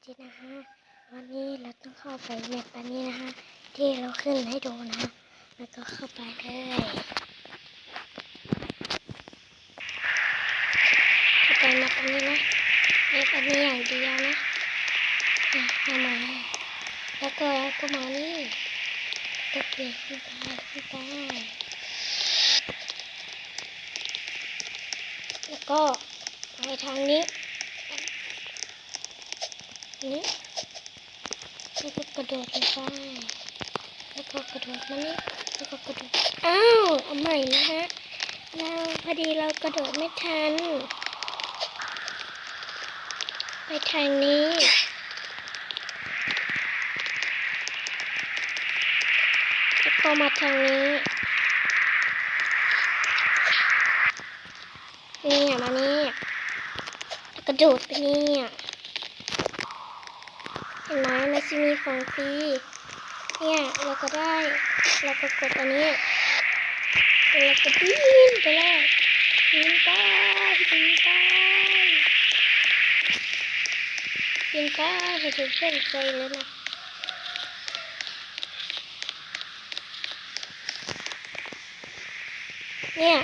จินะฮะวันนี้เราต้องเข้าไปแมปอันนี้นะฮะที่เราขึ้นให้ดูนะแล้วก็เข้าไปเลยเข้าไปแมปอันนี้นะแมปอันนี้อย่างเดียวนะเข้ามาแล้วก็มานี่ก็เปลี่ยนขึ้นไปแล้วก็ไปทางนี้แล้วก็กระโดดลงไปแล้วก็กระโดดมานี่แล้วก็กระโดดเอาใหม่นะฮะพอดีเรากระโดดไม่ทันไปทางนี้แล้วก็มาทางนี้เนี่ยมานี่กระโดดไปเนี่ยเห็นไหมมันจะมีของฟรีเนี่ยเราก็ได้เราก็กดอันนี้เราก็บินไปเลยบินไปให้ถึงเส้นใจเลยนะเนี่ย